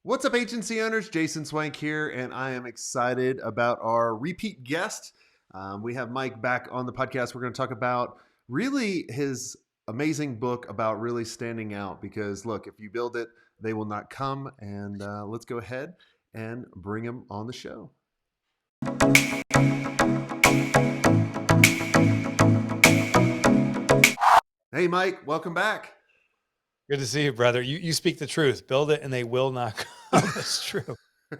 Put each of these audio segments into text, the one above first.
What's up, agency owners? Jason Swenk here, and I am excited about our repeat guest. We have Mike back on the podcast. We're going to talk about really his amazing book about really standing out because, look, if you build it, they will not come. And let's go ahead and bring him on the show. Hey, Mike, welcome back. Good to see you, brother. You speak the truth. Build it and they will not come. It's true.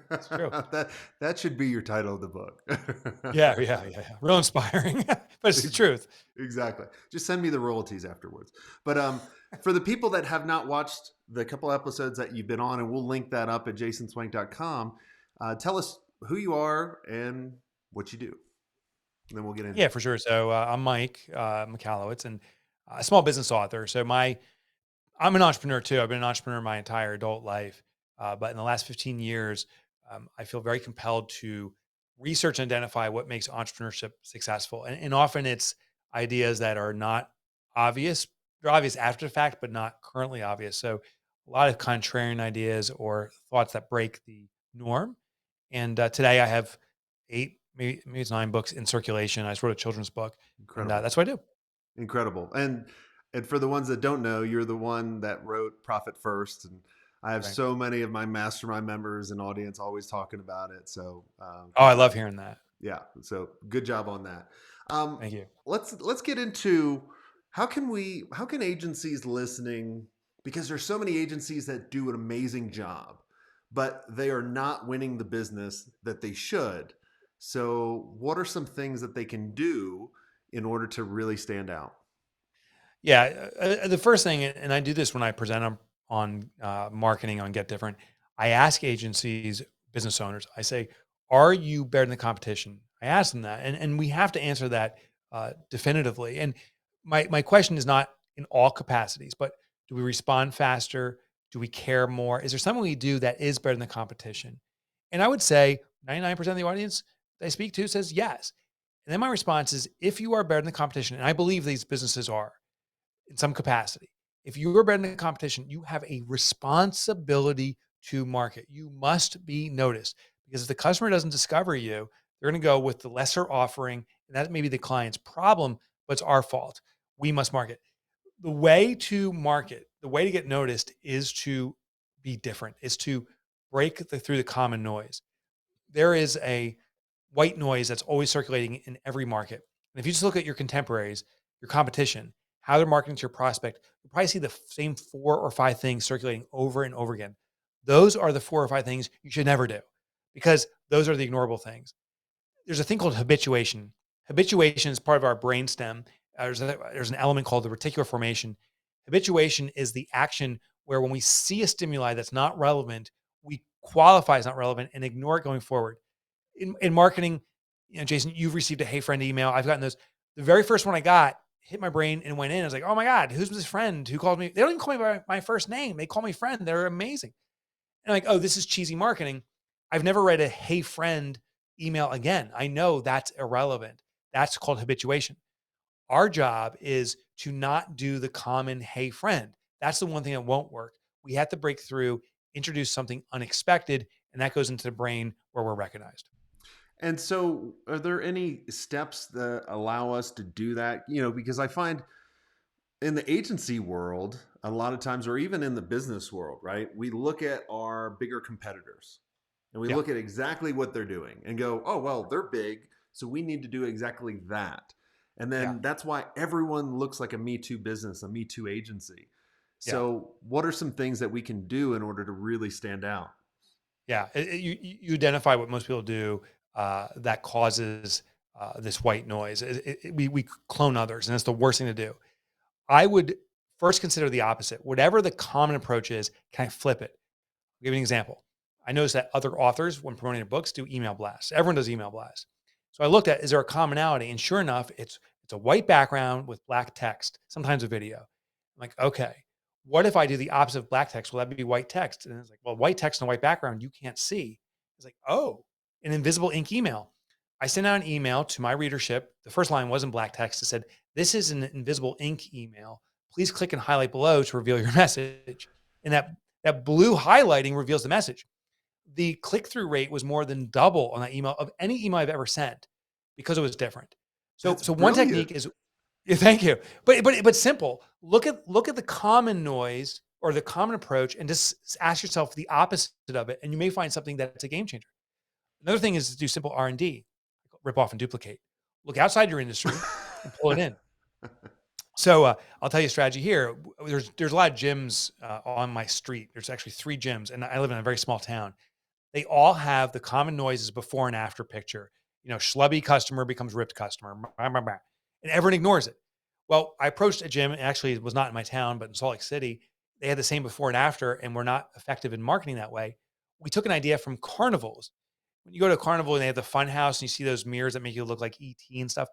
It's true. that should be your title of the book. Yeah. Real inspiring, but it's the truth. Exactly. Just send me the royalties afterwards. But for the people that have not watched the couple episodes that you've been on, and we'll link that up at jasonswank.com, tell us who you are and what you do. And then we'll get into Yeah, it. for sure. So I'm Mike Michalowicz, and a small business author. So I'm an entrepreneur too. I've been an entrepreneur my entire adult life, but in the last 15 years, I feel very compelled to research and identify what makes entrepreneurship successful. And often it's ideas that are not obvious. They're obvious after the fact, but not currently obvious. So a lot of contrarian ideas or thoughts that break the norm. And today I have maybe it's 9 books in circulation. I just wrote a children's book, and Incredible. that's what I do. Incredible. And for the ones that don't know, you're the one that wrote Profit First. And I have Right. so many of my mastermind members and audience always talking about it. So Oh, I love hearing that. yeah, so good job on that. Um, Thank you. let's get into how can agencies listening, because there's so many agencies that do an amazing job, but they are not winning the business that they should. So what are some things that they can do in order to really stand out? Yeah, the first thing, and I do this when I present on marketing on Get Different. I ask agencies, business owners, I say, "Are you better than the competition?" I ask them that, and we have to answer that definitively. And my question is not in all capacities, but do we respond faster? Do we care more? Is there something we do that is better than the competition? And I would say 99% of the audience I speak to says yes. And then my response is, if you are better than the competition, and I believe these businesses are in some capacity. If you are better than the competition, you have a responsibility to market. You must be noticed because if the customer doesn't discover you, they're going to go with the lesser offering. And that may be the client's problem, but it's our fault. We must market. The way to market, the way to get noticed is to be different, is to through the common noise. There is a white noise that's always circulating in every market. And if you just look at your contemporaries, your competition, how they're marketing to your prospect, you probably see the same 4 or 5 things circulating over and over again. Those are the 4 or 5 things you should never do because those are the ignorable things. There's a thing called habituation. Habituation is part of our brainstem. There's an element called the reticular formation. Habituation is the action where when we see a stimuli that's not relevant, we qualify as not relevant and ignore it going forward in marketing, Jason, you've received a "Hey friend" email. I've gotten those. The very first one I got hit my brain and went in. I was like, "Oh my god, who's this friend who called me?" They don't even call me by my first name. They call me friend. They're amazing. And I'm like, "Oh, this is cheesy marketing." I've never read a "Hey friend" email again. I know that's irrelevant. That's called habituation. Our job is to not do the common "Hey friend." That's the one thing that won't work. We have to break through, introduce something unexpected, and that goes into the brain where we're recognized. And so, are there any steps that allow us to do that? Because I find in the agency world, a lot of times, or even in the business world, right, we look at our bigger competitors and we Yeah. look at exactly what they're doing and go, oh, well, they're big. So we need to do exactly that. And Yeah. then that's why everyone looks like a Me Too business, a Me Too agency. Yeah. So, what are some things that we can do in order to really stand out? Yeah, you identify what most people do that causes this white noise. We clone others, and it's the worst thing to do. I would first consider the opposite. Whatever the common approach is, can I flip it? I'll give you an example. I noticed that other authors, when promoting their books, do email blasts. Everyone does email blasts. So I looked at, is there a commonality? And sure enough, it's a white background with black text, sometimes a video. I'm like, okay, what if I do the opposite of black text? Will that be white text? And it's like, well, white text and a white background, you can't see. It's like, oh, an invisible ink email. I sent out an email to my readership. The first line wasn't black text. It said, this is an invisible ink email. Please click and highlight below to reveal your message. And that blue highlighting reveals the message. the click-through rate was more than double on that email of any email I've ever sent because it was different. So, That's so one brilliant. technique is, yeah, thank you, but simple. Look at the common noise or the common approach, and just ask yourself the opposite of it, and you may find something that's a game changer. Another thing is to do simple R&D, rip off and duplicate. Look outside your industry and pull it in. So I'll tell you a strategy here. There's a lot of gyms on my street. There's actually 3 gyms, and I live in a very small town. They all have the common noises before and after picture. Schlubby customer becomes ripped customer, blah, blah, blah, and everyone ignores it. Well, I approached a gym, and actually it was not in my town, but in Salt Lake City. They had the same before and after, and we're not effective in marketing that way. We took an idea from carnivals. When you go to a carnival and they have the fun house and you see those mirrors that make you look like ET and stuff,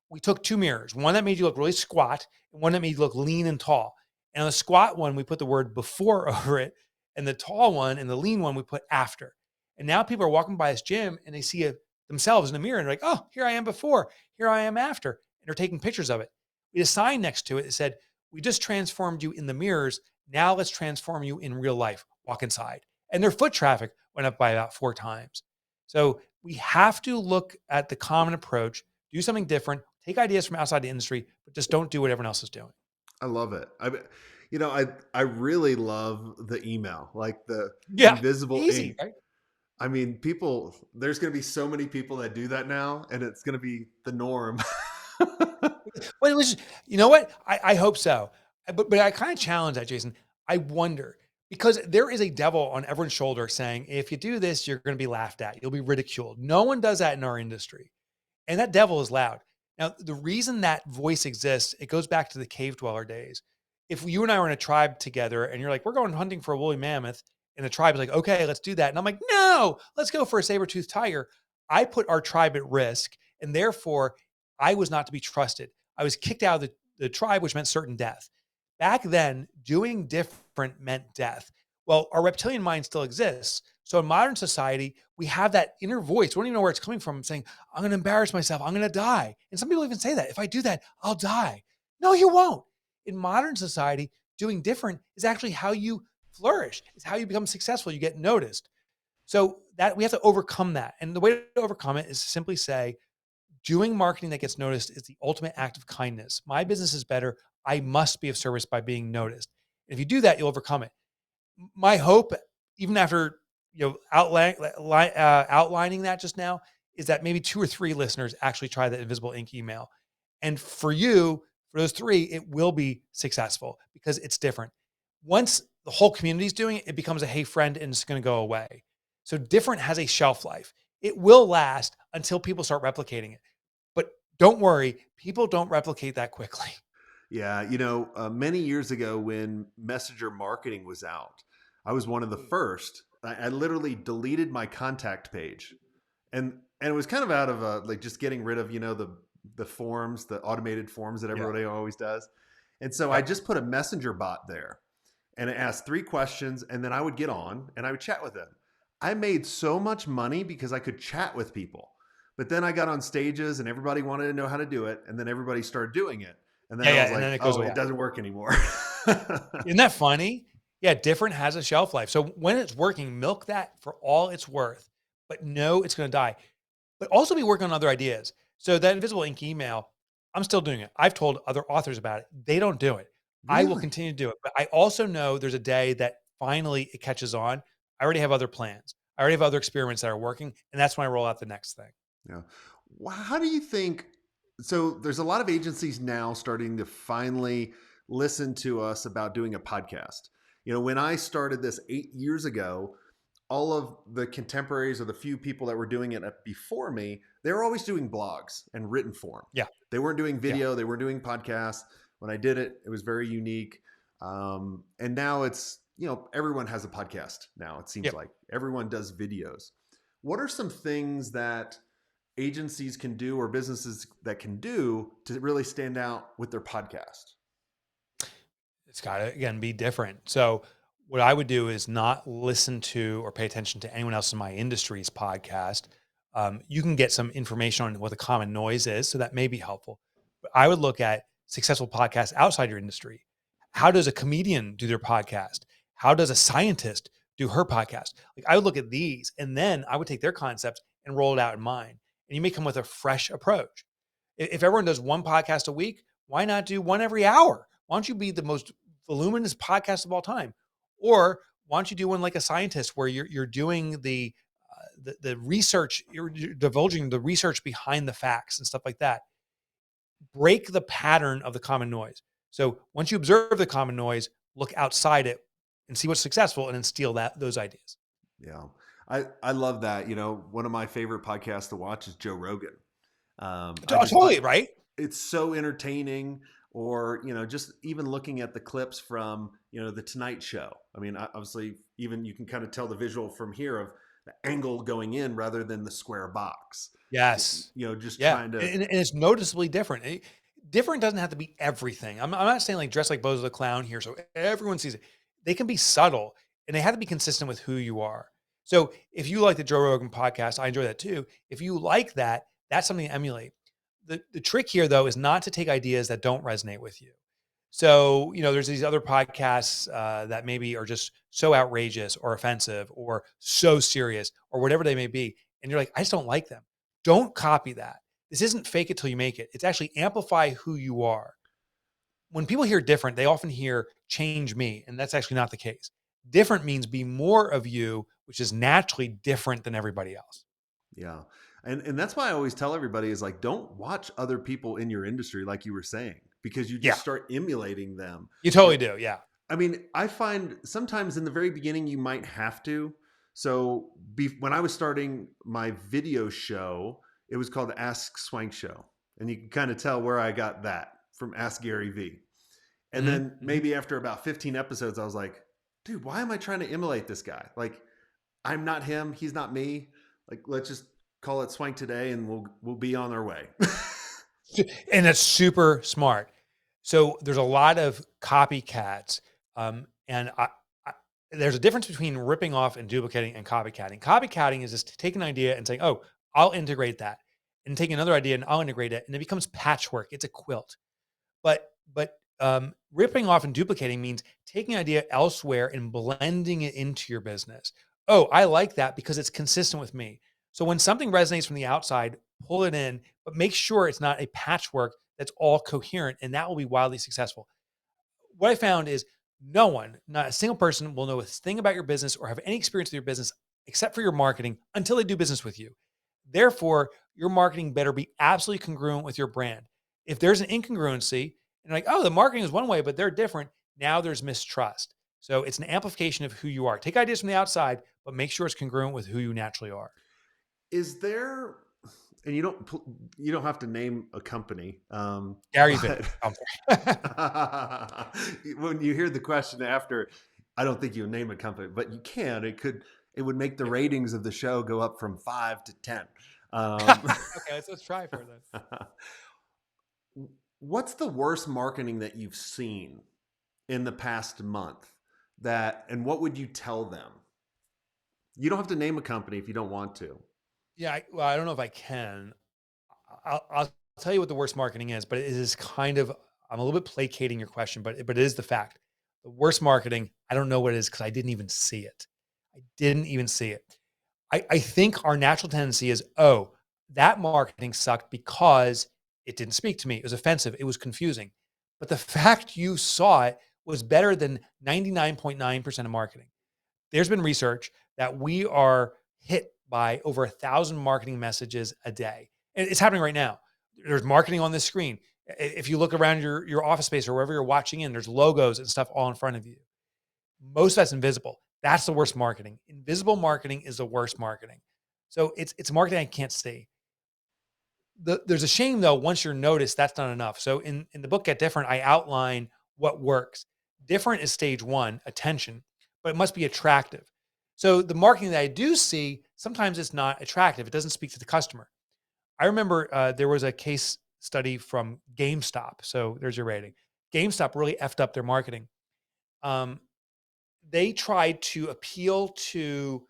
we took 2 mirrors, one that made you look really squat and one that made you look lean and tall. And on the squat one, we put the word before over it, and the tall one and the lean one we put after. And now people are walking by this gym and they see themselves in the mirror and they're like, oh, here I am before, here I am after. And they're taking pictures of it. We had a sign next to it that said, we just transformed you in the mirrors. Now let's transform you in real life. Walk inside. And their foot traffic went up by about 4 times. So we have to look at the common approach, do something different, take ideas from outside the industry, but just don't do what everyone else is doing. I love it. I really love the email, like the Yeah, invisible easy, ink. right? I mean, there's going to be so many people that do that now, and it's going to be the norm. Well, it was, you know what? I hope so. But I kind of challenge that, Jason. I wonder, because there is a devil on everyone's shoulder saying, if you do this, you're going to be laughed at. You'll be ridiculed. No one does that in our industry. And that devil is loud. Now, the reason that voice exists, it goes back to the cave dweller days. If you and I were in a tribe together and you're like, we're going hunting for a woolly mammoth, and the tribe is like, okay, let's do that. And I'm like, no, let's go for a saber-toothed tiger. I put our tribe at risk, and therefore I was not to be trusted. I was kicked out of the tribe, which meant certain death. Back then, doing different meant death. Well, our reptilian mind still exists. So in modern society, we have that inner voice. We don't even know where it's coming from, saying, I'm going to embarrass myself. I'm going to die. And some people even say that if I do that, I'll die. No, you won't. In modern society, doing different is actually how you flourish. It's how you become successful. You get noticed. So that we have to overcome that. And the way to overcome it is to simply say, doing marketing that gets noticed is the ultimate act of kindness. My business is better. I must be of service by being noticed. And if you do that, you'll overcome it. My hope, even after outlining that just now, is that maybe 2 or 3 listeners actually try that invisible ink email. And for those 3, it will be successful because it's different. Once the whole community is doing it, it becomes a hey friend and it's going to go away. So different has a shelf life. It will last until people start replicating it. But don't worry, people don't replicate that quickly. Yeah, many years ago when messenger marketing was out, I was one of the first. I literally deleted my contact page, and it was kind of out of like just getting rid of the forms, the automated forms that Yeah. everybody always does. And so I Yep. just put a messenger bot there, and it asked 3 questions, and then I would get on and I would chat with them. I made so much money because I could chat with people. But then I got on stages and everybody wanted to know how to do it, and then everybody started doing it. And then Yeah, I was yeah. And like, then it goes oh, away. it doesn't work anymore. Isn't that funny? Yeah, different has a shelf life. So when it's working, milk that for all it's worth, but know it's going to die. But also be working on other ideas. So that invisible ink email, I'm still doing it. I've told other authors about it. They don't do it. I will Really? continue to do it. But I also know there's a day that finally it catches on. I already have other plans. I already have other experiments that are working. And that's when I roll out the next thing. Yeah. How do you think? So there's a lot of agencies now starting to finally listen to us about doing a podcast. When I started this 8 years ago, all of the contemporaries or the few people that were doing it before me, they were always doing blogs and written form. Yeah. They weren't doing Yeah. video, they weren't doing podcasts. When I did it, it was very unique. And now it's, everyone has a podcast now, it seems Yep. like. Everyone does videos. What are some things that agencies can do or businesses that can do to really stand out with their podcast? It's got to, again, be different. So, what I would do is not listen to or pay attention to anyone else in my industry's podcast. You can get some information on what the common noise is. So, that may be helpful. But I would look at successful podcasts outside your industry. How does a comedian do their podcast? How does a scientist do her podcast. Like I would look at these and then I would take their concepts and roll it out in mine. And you may come with a fresh approach. If everyone does one podcast a week, why not do one every hour? Why don't you be the most voluminous podcast of all time? Or why don't you do one like a scientist where you're doing the research, you're divulging the research behind the facts and stuff like that. Break the pattern of the common noise. So once you observe the common noise, look outside it and see what's successful and then steal those ideas. Yeah. I love that. One of my favorite podcasts to watch is Joe Rogan. I just Totally, right? it's so entertaining. Or just even looking at the clips from the Tonight Show. I mean, obviously, even you can kind of tell the visual from here of the angle going in rather than the square box. Yes. Just Yeah. trying to. And it's noticeably different. Different doesn't have to be everything. I'm not saying like dress like Bozo the Clown here so everyone sees it. They can be subtle and they have to be consistent with who you are. So if you like the Joe Rogan podcast, I enjoy that too. If you like that, that's something to emulate. The trick here though is not to take ideas that don't resonate with you. So, there's these other podcasts that maybe are just so outrageous or offensive or so serious or whatever they may be. And you're like, I just don't like them. Don't copy that. This isn't fake it till you make it. It's actually amplify who you are. When people hear different, they often hear change me. And that's actually not the case. Different means be more of you, which is naturally different than everybody else. Yeah. And that's why I always tell everybody is like, don't watch other people in your industry, like you were saying, because you just Yeah, start emulating them. you totally do. Yeah. I mean, I find sometimes in the very beginning you might have to. So when I was starting my video show, it was called the Ask Swenk Show. And you can kind of tell where I got that from Ask Gary V. And then maybe after about 15 episodes, I was like, dude, why am I trying to emulate this guy? Like, I'm not him. He's not me. Like, let's just call it Swank today and we'll be on our way. And that's super smart. So there's a lot of copycats. And there's a difference between ripping off and duplicating and copycatting. Copycatting is just take an idea and saying, oh, I'll integrate that. And take another idea and I'll integrate it. And it becomes patchwork. It's a quilt. But ripping off and duplicating means taking an idea elsewhere and blending it into your business. Oh, I like that because it's consistent with me. So when something resonates from the outside, pull it in, but make sure it's not a patchwork that's all coherent, and that will be wildly successful. What I found is no one, not a single person, will know a thing about your business or have any experience with your business except for your marketing until they do business with you. Therefore, your marketing better be absolutely congruent with your brand. If there's an incongruency, and like, oh, the marketing is one way, but they're different, now there's mistrust. So it's an amplification of who you are. Take ideas from the outside, but make sure it's congruent with who you naturally are. Is there, and you don't have to name a company, Gary Vee. when you hear the question after, I don't think you name a company, but you can. It would make the ratings of the show go up from 5 to 10. Okay, let's try for this. What's the worst marketing that you've seen in the past month? And what would you tell them? You don't have to name a company if you don't want to. Yeah, I don't know if I can. I'll tell you what the worst marketing is, but it is kind of, I'm a little bit placating your question, but it is the fact. The worst marketing, I don't know what it is because I didn't even see it. I didn't even see it. I think our natural tendency is, oh, that marketing sucked because it didn't speak to me. It was offensive. It was confusing. But the fact you saw it was better than 99.9% of marketing. There's been research that we are hit by over 1,000 marketing messages a day. And it's happening right now. There's marketing on this screen. If you look around your office space or wherever you're watching in, there's logos and stuff all in front of you. Most of that's invisible. That's the worst marketing. Invisible marketing is the worst marketing. So it's marketing I can't see. There's a shame though, once you're noticed, that's not enough. So in the book Get Different, I outline what works. Different is stage one, attention, but it must be attractive. So the marketing that I do see, sometimes it's not attractive. It doesn't speak to the customer. I remember there was a case study from GameStop. So there's your rating. GameStop really effed up their marketing. They tried to appeal to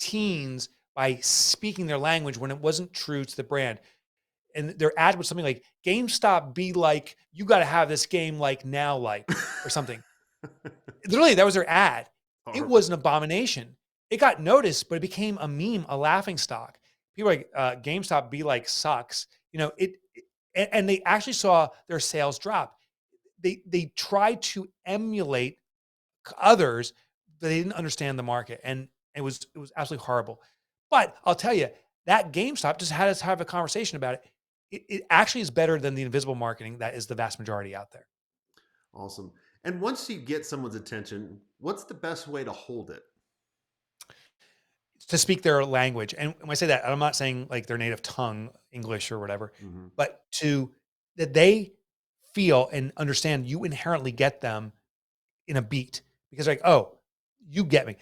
teens by speaking their language when it wasn't true to the brand. And their ad was something like GameStop be like, you got to have this game like now, like, or something. Literally, that was their ad. It was horrible. an abomination. It got noticed, but it became a meme, a laughing stock. People like GameStop be like sucks. And they actually saw their sales drop. They tried to emulate others, but they didn't understand the market, and it was absolutely horrible. But I'll tell you, that GameStop just had us have a conversation about it. It actually is better than the invisible marketing that is the vast majority out there. Awesome. And once you get someone's attention, what's the best way to hold it? To speak their language. And when I say that, I'm not saying like their native tongue, English or whatever, Hmm. but to that they feel and understand you inherently get them in a beat because like, oh, you get me.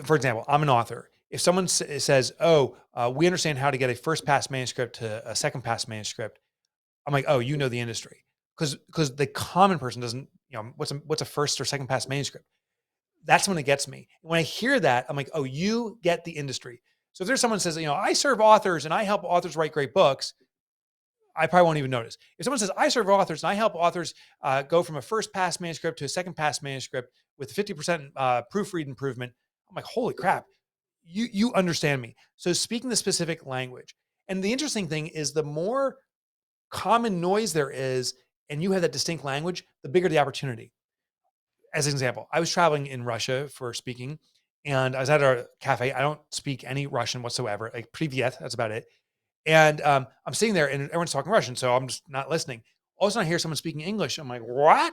For example, I'm an author. If someone says, "Oh, we understand how to get a first pass manuscript to a second pass manuscript," I'm like, "Oh, you know the industry," because the common person doesn't. What's a first or second pass manuscript? That's when it gets me. When I hear that, I'm like, "Oh, you get the industry." So if there's someone who says, "I serve authors and I help authors write great books," I probably won't even notice. If someone says, "I serve authors and I help authors go from a first pass manuscript to a second pass manuscript with 50% proofread improvement," I'm like, "Holy crap, you understand me." So speaking the specific language. And the interesting thing is the more common noise there is, and you have that distinct language, the bigger the opportunity. As an example, I was traveling in Russia for speaking, and I was at a cafe. I don't speak any Russian whatsoever. Like privyet, that's about it. And I'm sitting there, and everyone's talking Russian, so I'm just not listening. All of a sudden, I hear someone speaking English. I'm like, "What?"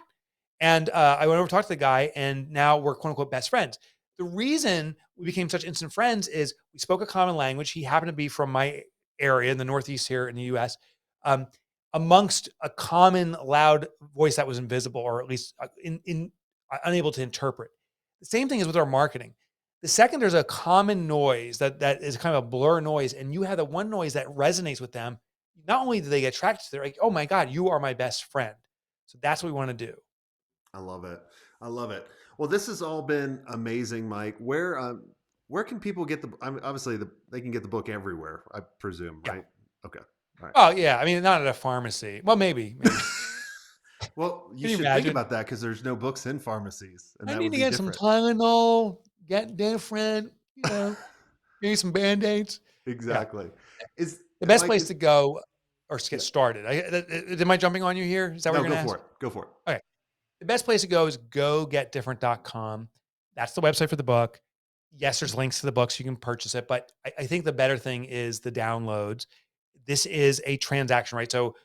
And I went over to talk to the guy, and now we're quote unquote best friends. The reason we became such instant friends is we spoke a common language. He happened to be from my area in the Northeast here in the US, um, amongst a common loud voice that was invisible or at least unable to interpret. The same thing is with our marketing. The second there's a common noise that is kind of a blur noise, and you have the one noise that resonates with them, not only do they get attracted to it, they're like, "Oh my God, you are my best friend." So that's what we want to do. I love it. I love it. Well, this has all been amazing, Mike. Where can people get the? I mean, obviously, they can get the book everywhere. I presume, Yeah. right? Okay. All right. Oh, yeah. I mean, not at a pharmacy. Well, maybe. Well, you Can you should think imagine? about that because there's no books in pharmacies, and I that need would to be get some different. Tylenol, get different, maybe some Band-Aids. Yeah. Exactly. Is The best Mike place is to go or to get Yeah. started. Am I jumping on you here? Is that what No, you're go going to for ask? it. Go for it. Okay. The best place to go is gogetdifferent.com. That's the website for the book. Yes, there's links to the books. You can purchase it, but I think the better thing is the downloads. This is a transaction, right? So,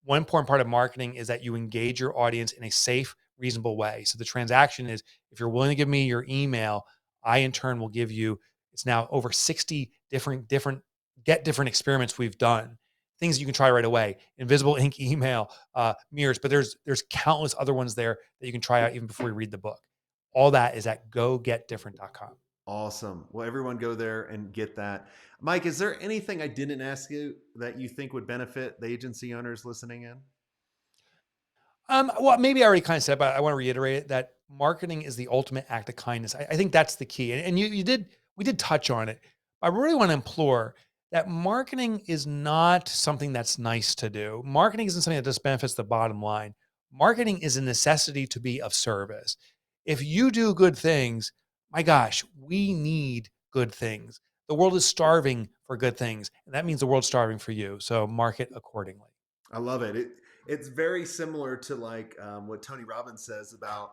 one important part of marketing is that you engage your audience in a safe, reasonable way. So, the transaction is if you're willing to give me your email, I in turn will give you. It's now over 60 different get different experiments we've done, things you can try right away. Invisible ink email, mirrors, but there's countless other ones there that you can try out even before you read the book. All that is at gogetdifferent.com. Awesome. Well, everyone go there and get that. Mike, is there anything I didn't ask you that you think would benefit the agency owners listening in? Well, maybe I already kind of said, but I want to reiterate it that marketing is the ultimate act of kindness. I think that's the key. And we did touch on it. I really want to implore that marketing is not something that's nice to do. Marketing isn't something that just benefits the bottom line. Marketing is a necessity to be of service. If you do good things, my gosh, we need good things. The world is starving for good things, and that means the world's starving for you. So market accordingly. I love it. It's very similar to like what Tony Robbins says about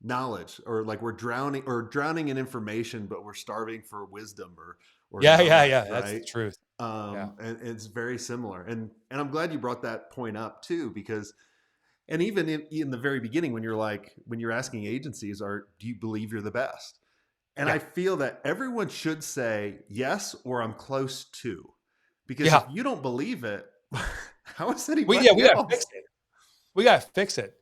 knowledge, or like we're drowning in information, but we're starving for wisdom or Yeah. knowledge, That's the right? truth. Yeah. And it's very similar. And I'm glad you brought that point up too, because and even in the very beginning when you're asking agencies, are do you believe you're the best? And I Yeah. feel that everyone should say yes or I'm close to. Because if Yeah. you don't believe it, how is We anybody gotta fix else? it. We gotta fix it.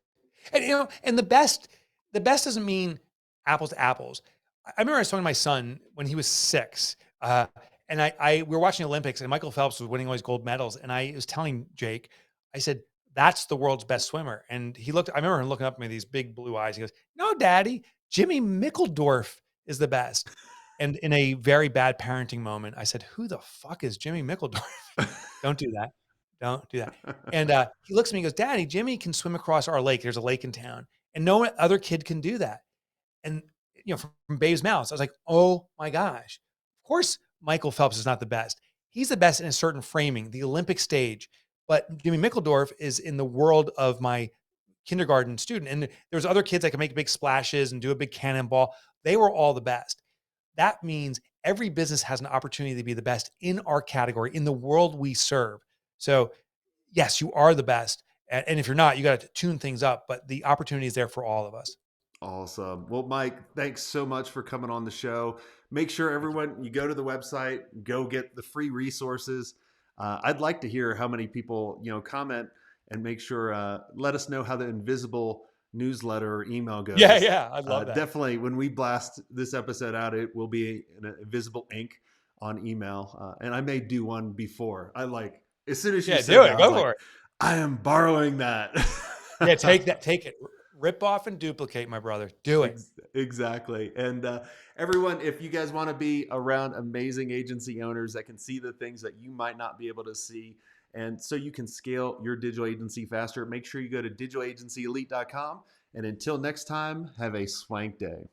And and the best doesn't mean apples to apples. I remember I was talking to my son when he was 6. And I we were watching the Olympics and Michael Phelps was winning all these gold medals. And I was telling Jake, I said, that's the world's best swimmer. And I remember him looking up at me, these big blue eyes. He goes, "No, Daddy, Jimmy Mickeldorf is the best." And in a very bad parenting moment, I said, "Who the fuck is Jimmy Mickeldorf?" Don't do that. Don't do that. And, he looks at me and goes, "Daddy, Jimmy can swim across our lake." There's a lake in town, and no other kid can do that. And, from Babe's Mouse, I was like, oh my gosh, of course, Michael Phelps is not the best. He's the best in a certain framing, the Olympic stage. But Jimmy Mickledorf is in the world of my kindergarten student. And there's other kids that can make big splashes and do a big cannonball. They were all the best. That means every business has an opportunity to be the best in our category, in the world we serve. So, yes, you are the best. And if you're not, you got to tune things up. But the opportunity is there for all of us. Awesome. Well, Mike, thanks so much for coming on the show. Make sure Thank you. everyone, you go to the website, go get the free resources. I'd like to hear how many people, comment and make sure, let us know how the invisible newsletter or email Yeah, goes. yeah. I'd love that. Definitely, when we blast this episode out, it will be in an invisible ink on email. And I may do one before. As soon as you Yeah, do said that, it. I was Go like, for it. I am borrowing that. Yeah, take that. Take it. Rip off and duplicate, my brother. Do it. Exactly. And everyone, if you guys want to be around amazing agency owners that can see the things that you might not be able to see, and so you can scale your digital agency faster, make sure you go to digitalagencyelite.com. And until next time, have a swank day.